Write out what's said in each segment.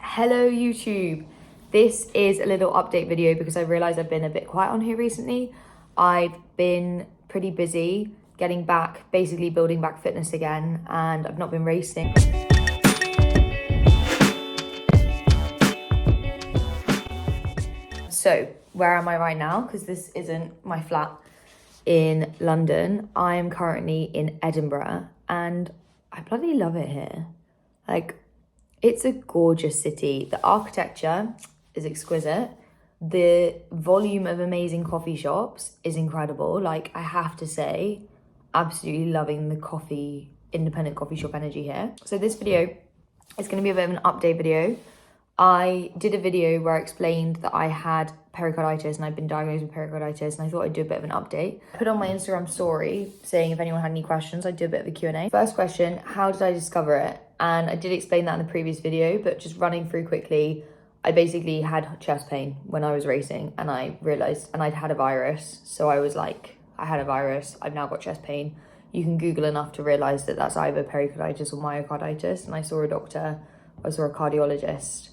Hello YouTube. This is a little update video because I realized I've been a bit quiet on here recently. I've been pretty busy getting back, basically building back fitness again, and I've not been racing. So where am I right now? Because this isn't my flat in London. I am currently in Edinburgh and I bloody love it here. Like, it's a gorgeous city. The architecture is exquisite. The volume of amazing coffee shops is incredible. Like, I have to say, absolutely loving the independent coffee shop energy here. So this video is going to be a bit of an update video. I did a video where I explained that I had pericarditis and I'd been diagnosed with pericarditis, and I thought I'd do a bit of an update. I put on my Instagram story saying if anyone had any questions, I'd do a bit of a Q&A. First question, how did I discover it? And I did explain that in the previous video, but just running through quickly, I basically had chest pain when I was racing, and I realized, and I'd had a virus. So I was like, I had a virus, I've now got chest pain. You can Google enough to realize that that's either pericarditis or myocarditis. And I saw a doctor, I saw a cardiologist,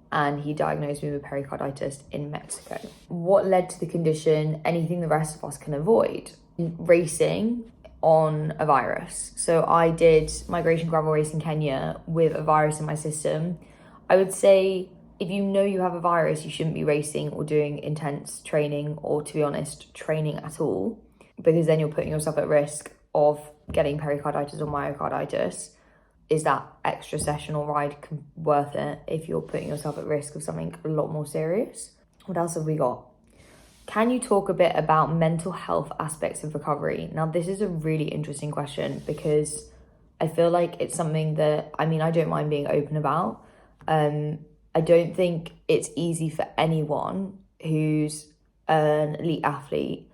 and he diagnosed me with pericarditis in Mexico. What led to the condition? Anything the rest of us can avoid. Racing on a virus. So I did migration gravel race in Kenya with a virus in my system. I would say if you know you have a virus, you shouldn't be racing or doing intense training, or, to be honest, training at all, because then you're putting yourself at risk of getting pericarditis or myocarditis. Is that extra sessional ride worth it if you're putting yourself at risk of something a lot more serious? What else have we got? Can you talk a bit about mental health aspects of recovery? Now, this is a really interesting question because I feel like it's something that, I don't mind being open about. I don't think it's easy for anyone who's an elite athlete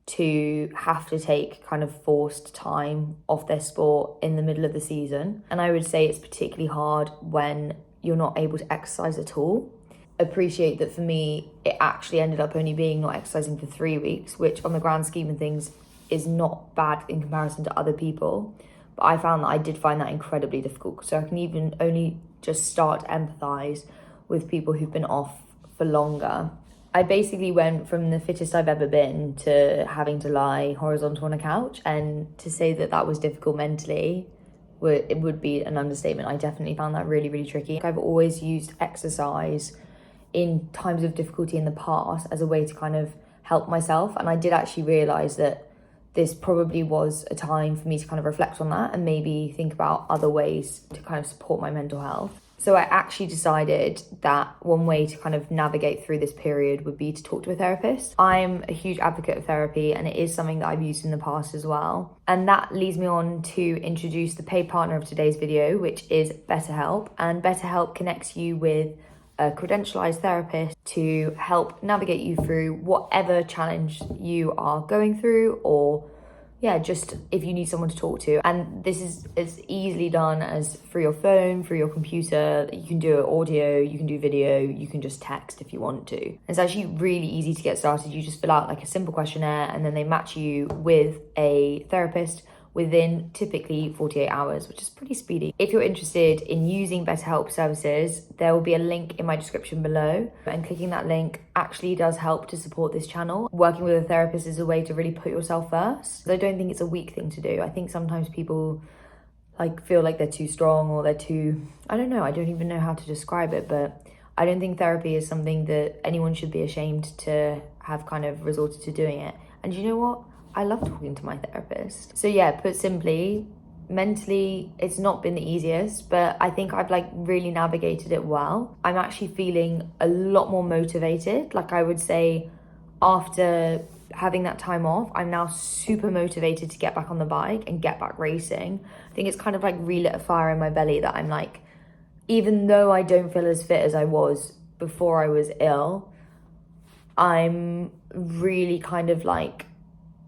to have to take kind of forced time off their sport in the middle of the season. And I would say it's particularly hard when you're not able to exercise at all. Appreciate that for me, it actually ended up only being not exercising for 3 weeks, which on the grand scheme of things is not bad in comparison to other people. But I found that I did find that incredibly difficult. So I can even only just start to empathize with people who've been off for longer. I basically went from the fittest I've ever been to having to lie horizontal on a couch, and to say that that was difficult mentally, it would be an understatement. I definitely found that really, really tricky. I've always used exercise in times of difficulty in the past as a way to kind of help myself, and I did actually realise that this probably was a time for me to kind of reflect on that and maybe think about other ways to kind of support my mental health. So I actually decided that one way to kind of navigate through this period would be to talk to a therapist. I'm a huge advocate of therapy, and it is something that I've used in the past as well. And that leads me on to introduce the paid partner of today's video, which is BetterHelp. And BetterHelp connects you with a credentialized therapist to help navigate you through whatever challenge you are going through, or just if you need someone to talk to. And this is as easily done as through your phone, through your computer. You can do audio, you can do video, you can just text if you want to. It's actually really easy to get started. You just fill out like a simple questionnaire, and then they match you with a therapist within typically 48 hours, which is pretty speedy. If you're interested in using BetterHelp services, there will be a link in my description below, and clicking that link actually does help to support this channel. Working with a therapist is a way to really put yourself first. I don't think it's a weak thing to do. I think sometimes people feel like they're too strong, or they're too, I don't even know how to describe it, but I don't think therapy is something that anyone should be ashamed to have kind of resorted to doing it. And you know what? I love talking to my therapist. So put simply, mentally, it's not been the easiest, but I think I've really navigated it well. I'm actually feeling a lot more motivated. I would say after having that time off, I'm now super motivated to get back on the bike and get back racing. I think it's kind of relit a fire in my belly that I'm even though I don't feel as fit as I was before I was ill, I'm really kind of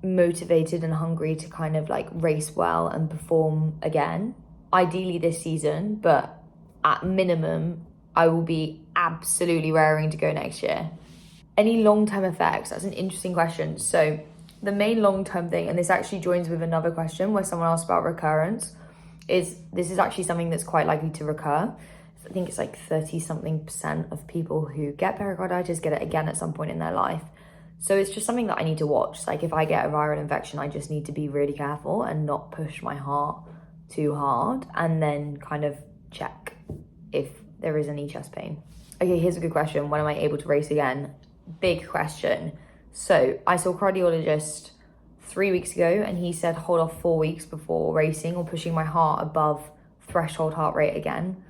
motivated and hungry to kind of race well and perform again, ideally this season, but at minimum I will be absolutely raring to go next year. Any long-term effects? That's an interesting question. So the main long-term thing, and this actually joins with another question where someone asked about recurrence, is this is actually something that's quite likely to recur. I think it's like 30 something% of people who get pericarditis get it again at some point in their life. So it's just something that I need to watch. Like if I get a viral infection, I just need to be really careful and not push my heart too hard, and then kind of check if there is any chest pain. Okay, here's a good question. When am I able to race again? Big question. So I saw a cardiologist 3 weeks ago, and he said hold off 4 weeks before racing or pushing my heart above threshold heart rate again.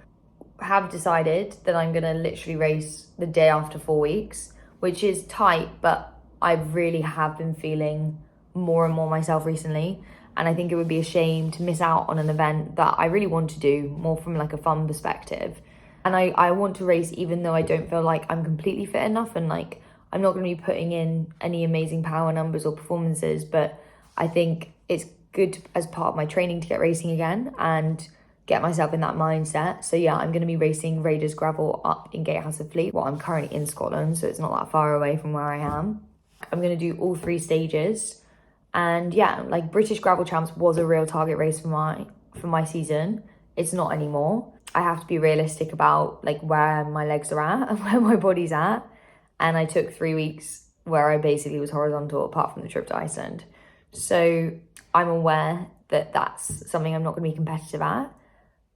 Have decided that I'm gonna literally race the day after 4 weeks, which is tight, but I really have been feeling more and more myself recently. And I think it would be a shame to miss out on an event that I really want to do, more from like a fun perspective. And I want to race even though I don't feel like I'm completely fit enough, and like I'm not going to be putting in any amazing power numbers or performances, but I think it's good as part of my training to get racing again and get myself in that mindset. So yeah, I'm going to be racing Raiders Gravel up in Gatehouse of Fleet. Well, I'm currently in Scotland, so it's not that far away from where I am. I'm going to do all 3 stages. And yeah, like British Gravel Champs was a real target race for my season. It's not anymore. I have to be realistic about like where my legs are at and where my body's at. And I took 3 weeks where I basically was horizontal apart from the trip to Iceland. So I'm aware that that's something I'm not going to be competitive at,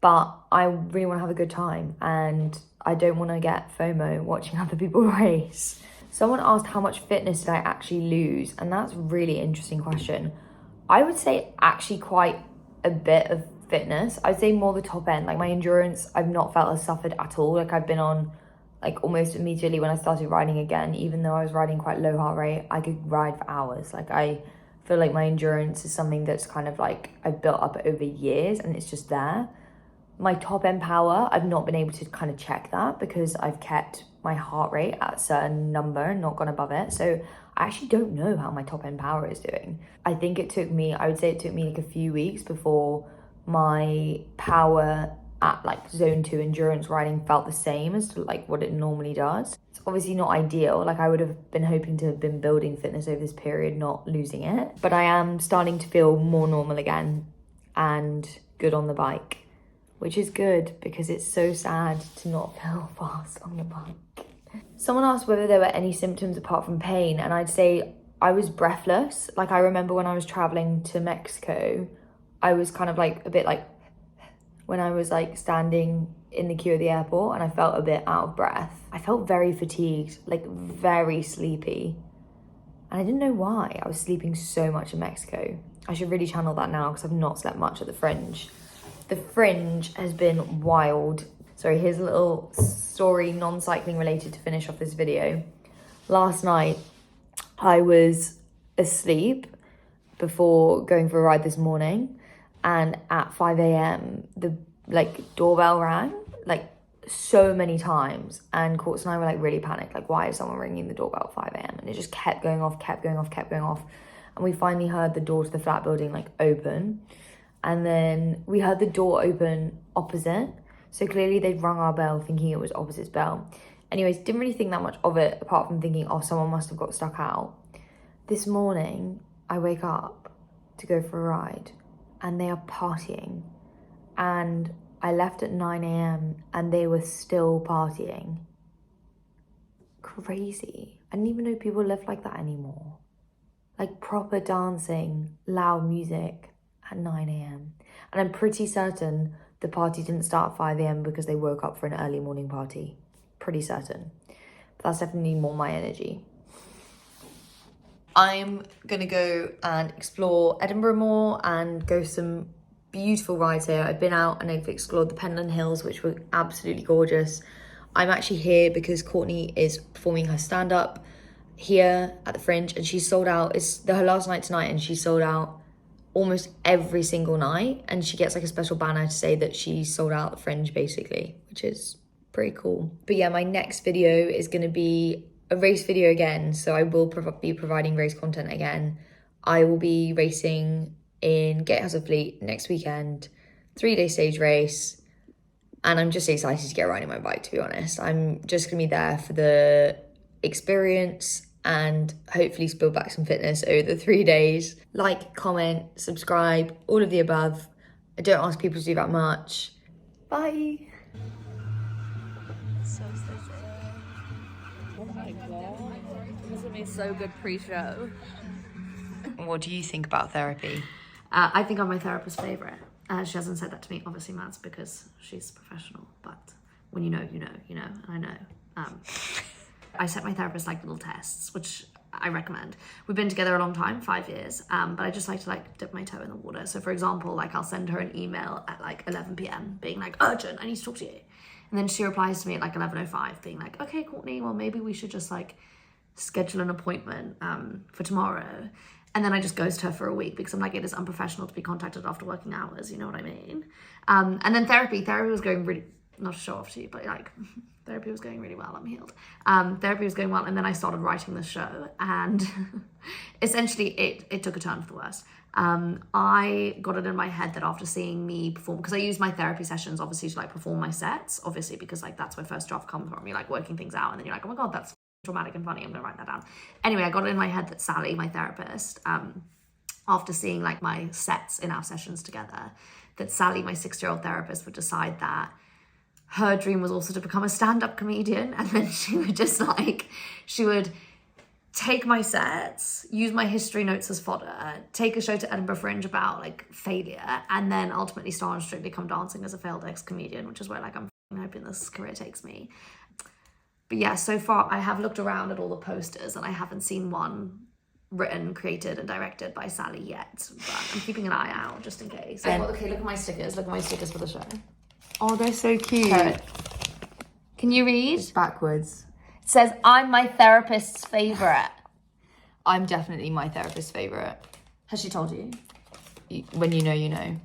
but I really want to have a good time and I don't want to get FOMO watching other people race. Someone asked how much fitness did I actually lose, and that's a really interesting question. I would say actually quite a bit of fitness. I'd say more the top end. Like my endurance, I've not felt as suffered at all. Like I've been on like almost immediately when I started riding again, even though I was riding quite low heart rate, I could ride for hours. Like I feel like my endurance is something that's kind of like I've built up over years and it's just there. My top end power, I've not been able to kind of check that because I've kept my heart rate at a certain number and not gone above it. So I actually don't know how my top end power is doing. I would say it took me like a few weeks before my power at like zone 2 endurance riding felt the same as like what it normally does. It's obviously not ideal. Like I would have been hoping to have been building fitness over this period, not losing it. But I am starting to feel more normal again and good on the bike, which is good because it's so sad to not feel fast on the bike. Someone asked whether there were any symptoms apart from pain, and I'd say I was breathless. Like I remember when I was traveling to Mexico, I was kind of like a bit like when I was like standing in the queue at the airport and I felt a bit out of breath. I felt very fatigued, like very sleepy. And I didn't know why. I was sleeping so much in Mexico. I should really channel that now because I've not slept much at the Fringe. The Fringe has been wild. Sorry, here's a little story, non-cycling related, to finish off this video. Last night, I was asleep before going for a ride this morning, and at 5 a.m, the doorbell rang like so many times, and Courts and I were like really panicked, like why is someone ringing the doorbell at 5 a.m? And it just kept going off. And we finally heard the door to the flat building like open. And then we heard the door open opposite. So clearly they'd rung our bell thinking it was opposite's bell. Anyways, didn't really think that much of it apart from thinking, oh, someone must have got stuck out. This morning, I wake up to go for a ride and they are partying. And I left at 9 a.m. and they were still partying. Crazy. I didn't even know people lived like that anymore. Like proper dancing, loud music at 9 a.m. And I'm pretty certain the party didn't start at 5 a.m. because they woke up for an early morning party. Pretty certain. But that's definitely more my energy. I'm gonna go and explore Edinburgh more and go some beautiful rides here. I've been out and I've explored the Penland Hills, which were absolutely gorgeous. I'm actually here because Courtney is performing her stand-up here at the Fringe, and she's sold out. It's her last night tonight and she sold out almost every single night, and she gets like a special banner to say that she sold out the Fringe basically, which is pretty cool. But yeah, my next video is going to be a race video again, so I will be providing race content again. I will be racing in Gatehouse of Fleet next weekend, 3-day stage race, and I'm just excited to get riding my bike, to be honest. I'm just going to be there for the experience and hopefully build back some fitness over the 3 days. Like, comment, subscribe, all of the above. I don't ask people to do that much. Bye. So oh my god. This will be so good pre-show. What do you think about therapy? I think I'm my therapist's favourite. She hasn't said that to me, obviously, Mads, because she's professional. But when you know, and I know. I set my therapist like little tests, which I recommend. We've been together a long time, 5 years, but I just like to like dip my toe in the water. So for example, like I'll send her an email at like 11 p.m. being like, urgent, I need to talk to you. And then she replies to me at like 11:05 being like, okay, Courtney, well, maybe we should just like schedule an appointment for tomorrow. And then I just ghost her for a week because I'm like, it is unprofessional to be contacted after working hours, you know what I mean? And then therapy was going really, not to show off to you, but like therapy was going really well, I'm healed. Therapy was going well, and then I started writing the show, and essentially it took a turn for the worse. I got it in my head that after seeing me perform, because I use my therapy sessions obviously to like perform my sets, obviously because like that's where first draft comes from. You're like working things out and then you're like, oh my god, that's dramatic and funny, I'm gonna write that down. Anyway, I got it in my head that Sally, my therapist, after seeing like my sets in our sessions together, that Sally, my 6-year-old therapist, would decide that her dream was also to become a stand-up comedian, and then she would take my sets, use my history notes as fodder, take a show to Edinburgh Fringe about like failure, and then ultimately star in Strictly Come Dancing as a failed ex-comedian, which is where like I'm hoping this career takes me. But yeah, so far I have looked around at all the posters and I haven't seen one written, created and directed by Sally yet, but I'm keeping an eye out just in case. Okay, look at my stickers. Look at my stickers for the show. Oh, they're so cute. Can you read? It's backwards. It says, I'm my therapist's favourite. I'm definitely my therapist's favourite. Has she told you? When you know, you know.